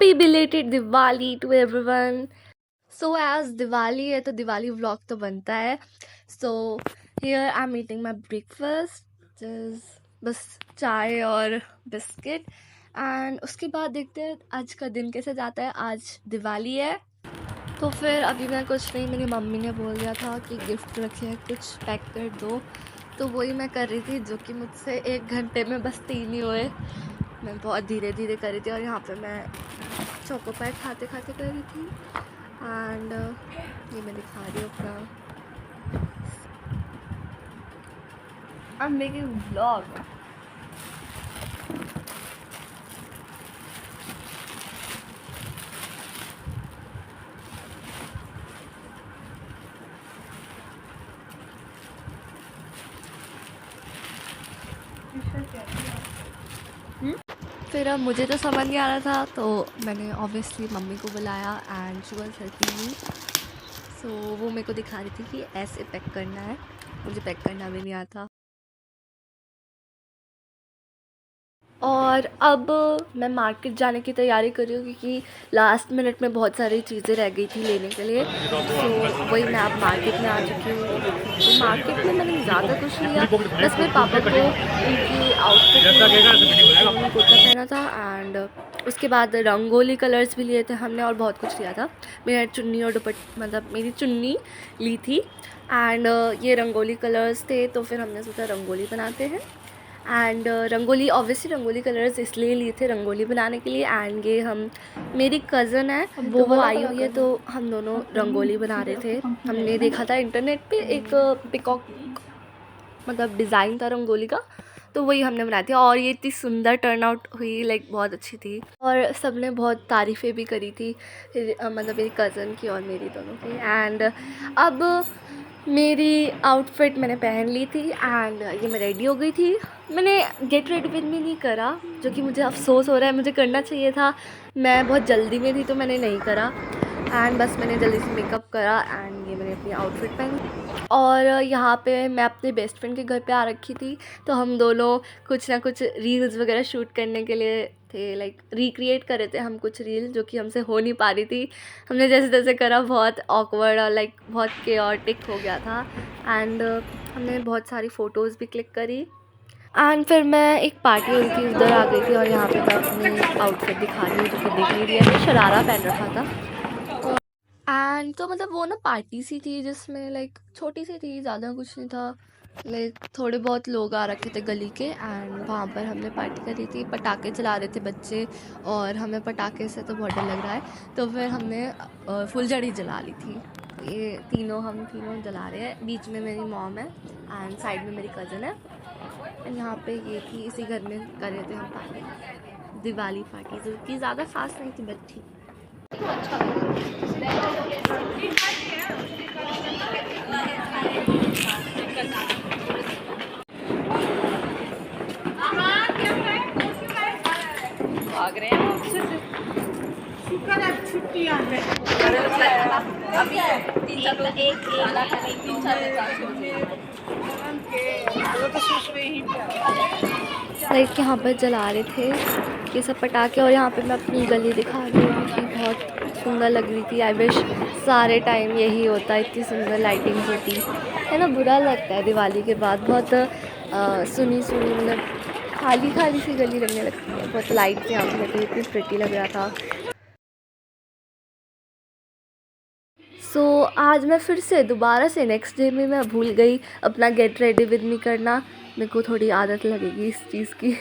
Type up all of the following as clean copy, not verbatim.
Happy belated Diwali to everyone. So as Diwali है तो Diwali vlog तो बनता है। So here I am eating my breakfast, बस चाय और बिस्किट। एंड उसके बाद देखते हैं आज का दिन कैसे जाता है। आज दिवाली है तो फिर अभी मैं कुछ नहीं, मेरी मम्मी ने बोल दिया था कि गिफ्ट रखे कुछ पैक कर दो, तो वही मैं कर रही थी, जो कि मुझसे 1 घंटे में बस 3 ही हुए। मैं बहुत धीरे धीरे कर रही थी और यहाँ पे मैं चोको पाई खाते खाते कर रही थी। एंड ये मैं दिखा रही हूँ अपना, आई एम मेकिंग व्लॉग। फिर अब मुझे तो समझ नहीं आ रहा था, तो मैंने ऑब्वियसली मम्मी को बुलाया and she was helping me. So वो मेरे को दिखा रही थी कि ऐसे पैक करना है, मुझे पैक करना भी नहीं आता। और अब मैं मार्केट जाने की तैयारी कर रही हूँ, क्योंकि लास्ट मिनट में बहुत सारी चीज़ें रह गई थी लेने के लिए। तो वही मैं अब मार्केट में आ चुकी हूँ। तो मार्केट में मैंने ज़्यादा कुछ लिया, बस मेरे पापा को उनकी आउटफिट कुर्ता पहना था एंड उसके बाद रंगोली कलर्स भी लिए थे हमने और बहुत कुछ लिया था। मेरा चुन्नी और मतलब मेरी चुन्नी ली थी एंड ये रंगोली कलर्स थे, तो फिर हमने सोचा रंगोली बनाते हैं। And rangoli obviously rangoli colours इसलिए लिए थे रंगोली बनाने के लिए। एंड ये हम, मेरी कज़न है वो आई हुई है, तो हम दोनों रंगोली बना रहे थे। हमने देखा था इंटरनेट पे एक पिकॉक मतलब डिज़ाइन था रंगोली का, तो वही हमने बनाई थी और ये इतनी सुंदर टर्न आउट हुई, लाइक बहुत अच्छी थी और सबने बहुत तारीफ़ें भी करी थी, मतलब मेरी कज़न की और मेरी दोनों की। एंड अब मेरी आउटफिट मैंने पहन ली थी एंड ये मैं रेडी हो गई थी। मैंने गेट रेडी विद मी नहीं करा, जो कि मुझे अफसोस हो रहा है, मुझे करना चाहिए था। मैं बहुत जल्दी में थी तो मैंने नहीं करा एंड बस मैंने जल्दी से मेकअप करा एंड ये मैंने अपनी आउटफिट पहनी। और यहाँ पे मैं अपने बेस्ट फ्रेंड के घर पे आ रखी थी, तो हम दोनों कुछ ना कुछ रील्स वगैरह शूट करने के लिए थे, लाइक रिक्रिएट कर रहे थे हम कुछ रील, जो कि हमसे हो नहीं पा रही थी। हमने जैसे तैसे करा, बहुत ऑकवर्ड और लाइक बहुत केओटिक हो गया था। एंड हमने बहुत सारी फ़ोटोज़ भी क्लिक करी एंड फिर मैं एक पार्टी हुई थी उधर आ गई थी और यहाँ पे मैं अपनी आउटफिट दिखा रही हूँ, जो कि दिख नहीं रही है। मैं शरारा पहन रखा था एंड तो मतलब वो ना पार्टी सी थी जिसमें लाइक छोटी सी थी, ज़्यादा कुछ नहीं था। लाइक थोड़े बहुत लोग आ रखे थे गली के एंड वहाँ पर हमने पार्टी करी थी। पटाखे चला रहे थे बच्चे और हमें पटाखे से तो बहुत डर लग रहा है, तो फिर हमने फुलझड़ी जला ली थी। ये हम तीनों जला रहे हैं। बीच में मेरी मॉम है एंड साइड में मेरी कज़न है एंड यहाँ पे ये थी, इसी घर में कर रहे थे हम पार्टी, दिवाली पार्टी, जो कि ज़्यादा खास नहीं थी बट थी। भाग रहे हैं अच्छे से। लाइक यहाँ पर जला रहे थे ये सब पटाखे और यहाँ पे मैं अपनी गली दिखा रही हूँ कि बहुत सुंदर लग रही थी। आई विश सारे टाइम यही होता, इतनी सुंदर लाइटिंग होती है ना। बुरा लगता है दिवाली के बाद, बहुत सुनी सुनी मतलब खाली खाली सी गली लगने लगती है। बहुत लाइट यहाँ पे लगी, इतनी प्रिटी लग रहा था। सो आज मैं फिर से दोबारा से नेक्स्ट डे में मैं भूल गई अपना गेट रेडी विद मी करना। मेरे को थोड़ी आदत लगेगी इस चीज़ की।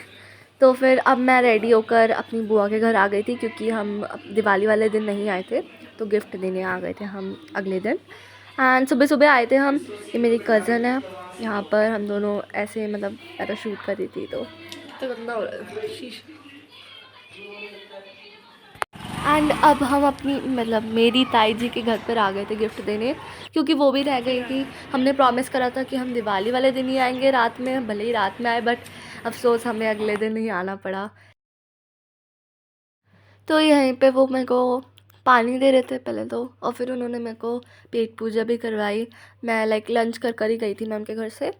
तो फिर अब मैं रेडी होकर अपनी बुआ के घर आ गई थी, क्योंकि हम दिवाली वाले दिन नहीं आए थे, तो गिफ्ट देने आ गए थे हम अगले दिन। एंड सुबह सुबह आए थे हम। ये मेरी कज़न है, यहाँ पर हम दोनों ऐसे मतलब ऐसा शूट कर रही थी, तो गंदा हो रहा है शीशा। एंड अब हम अपनी मतलब मेरी ताई जी के घर पर आ गए थे गिफ्ट देने, क्योंकि वो भी रह गई थी। हमने प्रॉमिस करा था कि हम दिवाली वाले दिन ही आएंगे रात में, भले ही रात में आए, बट अफसोस हमें अगले दिन ही आना पड़ा। तो यहीं पे वो मेरे को पानी दे रहे थे पहले तो, और फिर उन्होंने मेरे को पेट पूजा भी करवाई। मैं लाइक लंच कर ही गई थी मैं उनके घर से।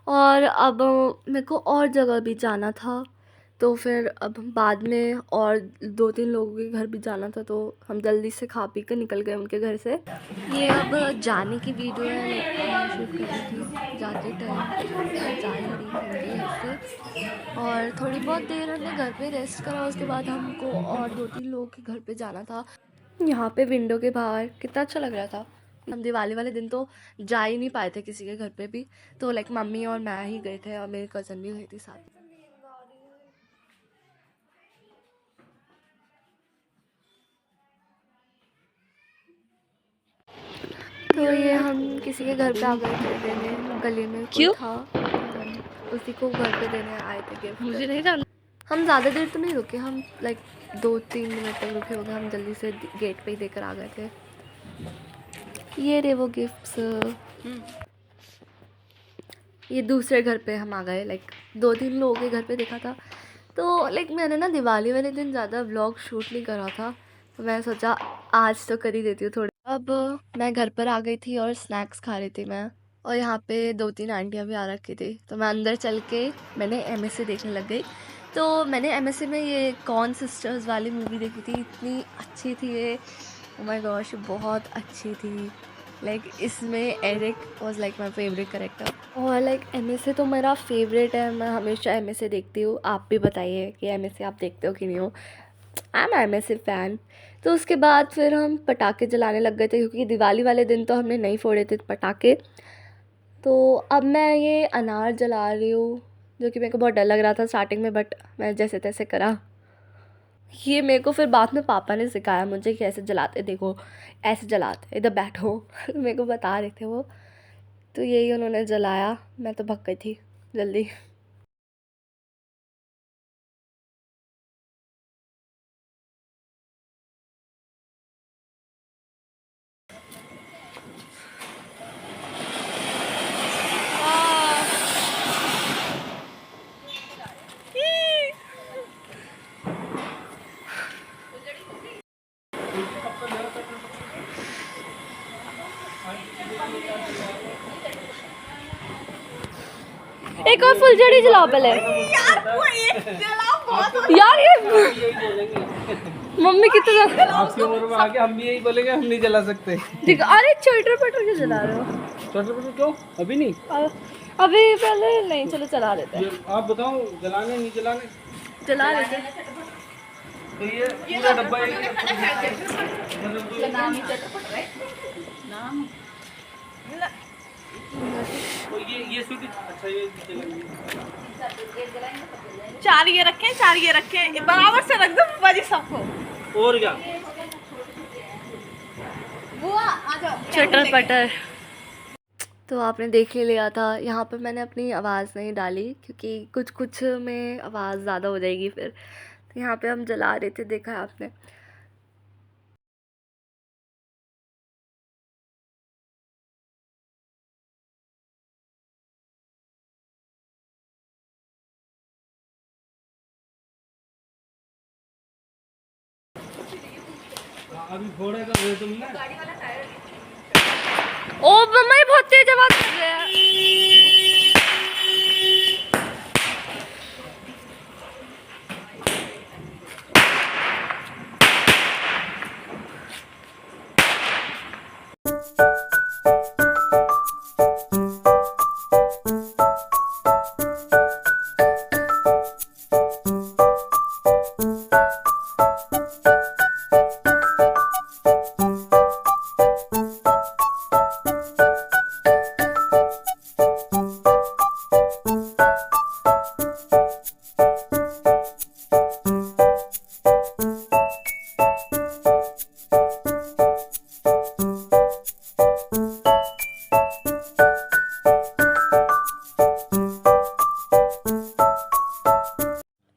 और अब मेरे को और जगह भी जाना था, तो फिर अब बाद में और 2-3 लोगों के घर भी जाना था, तो हम जल्दी से खा पी कर निकल गए उनके घर से। ये अब जाने की वीडियो है, लाइक शूट कर रही थी जाते टाइम, जा ही रही थी उनके घर से। और थोड़ी बहुत देर हमने घर पे रेस्ट करा, उसके बाद हमको और 2-3 लोगों के घर पे जाना था। यहाँ पे विंडो के बाहर कितना अच्छा लग रहा था। हम दिवाली वाले दिन तो जा ही नहीं पाए थे किसी के घर पे भी, तो लाइक मम्मी और मैं ही गए थे और मेरी कज़न भी गई थी साथ में। तो ये हम किसी के घर पे आ गए थे देने, गली में कोई था, हम उसी को घर पे देने आए थे गिफ्ट। मुझे नहीं जानना। हम ज़्यादा देर तो नहीं रुके, हम लाइक 2-3 मिनट तक रुके होंगे, हम जल्दी से गेट पे ही देकर आ गए थे। ये रे वो गिफ्ट्स। ये दूसरे घर पे हम आ गए, लाइक 2-3 लोगों के घर पे देखा था। तो लाइक मैंने ना दिवाली वाले दिन ज़्यादा व्लॉग शूट नहीं करा था, तो मैं सोचा आज तो कर ही देती हूँ थोड़ा। अब मैं घर पर आ गई थी और स्नैक्स खा रही थी मैं, और यहाँ पे 2-3 आंटियाँ भी आ रखी थी, तो मैं अंदर चल के मैंने एमएसए देखने लग गई। तो मैंने एमएसए में ये कॉर्न सिस्टर्स वाली मूवी देखी थी, इतनी अच्छी थी ये, ओ माय गॉश बहुत अच्छी थी। लाइक इसमें Eric was like my favourite character, और लाइक एमएसए तो मेरा फेवरेट है, मैं हमेशा एमएसए देखती हूँ। आप भी बताइए कि एमएसए आप देखते हो कि नहीं हो। I am MSA fan. तो उसके बाद फिर हम पटाखे जलाने लग गए थे, क्योंकि दिवाली वाले दिन तो हमने नहीं फोड़े थे पटाखे। तो अब मैं ये अनार जला रही हूँ, जो कि मेरे को बहुत डर लग रहा था स्टार्टिंग में, बट मैं जैसे तैसे करा। ये मेरे को फिर बाद में पापा ने सिखाया मुझे कि ऐसे जलाते, देखो ऐसे जलाते, इधर बैठो मेरे को बता रहे थे वो। तो यही उन्होंने जलाया, मैं तो भग गई थी जल्दी। एक और फुलझड़ी जलाओ पहले। यार ये मम्मी कितना आपकी उम्र में आके हम भी यही बोलेंगे, हम नहीं जला सकते। ठीक। अरे चटर पटर क्यों जला रहे हो? छोटे बच्चे क्यों? अभी नहीं, अभी पहले नहीं, चलो चला लेते हैं। आप बताओ जलाने नहीं जलाने। चला लेते हैं। तो ये पूरा डब्बा तो ये स्वीट अच्छा ये चार ये रखें बराबर से रख दो बाजी सबको। और क्या बुआ आ जाओ। चटर पटर तो आपने देख ही लिया था। यहाँ पर मैंने अपनी आवाज़ नहीं डाली, क्योंकि कुछ कुछ में आवाज़ ज़्यादा हो जाएगी फिर। तो यहाँ पे हम जला रहे थे, देखा है आपने। अभी फोड़े का वे तुमने ओ मम्मा ये बहुत तेज आवाज़ कर रहे हैं।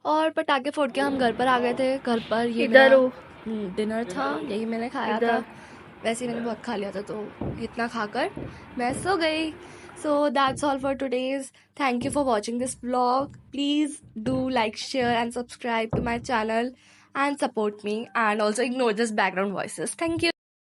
और पटाखे फोड़ के हम घर पर आ गए थे। घर पर ये इधर डिनर था, यही मैंने खाया था। वैसे ही मैंने बहुत खा लिया था, तो इतना खाकर मैं सो गई। So that's all for today's. Thank you for watching this blog. Please do like, share and subscribe to my channel and support me, and also ignore this background voices. Thank you.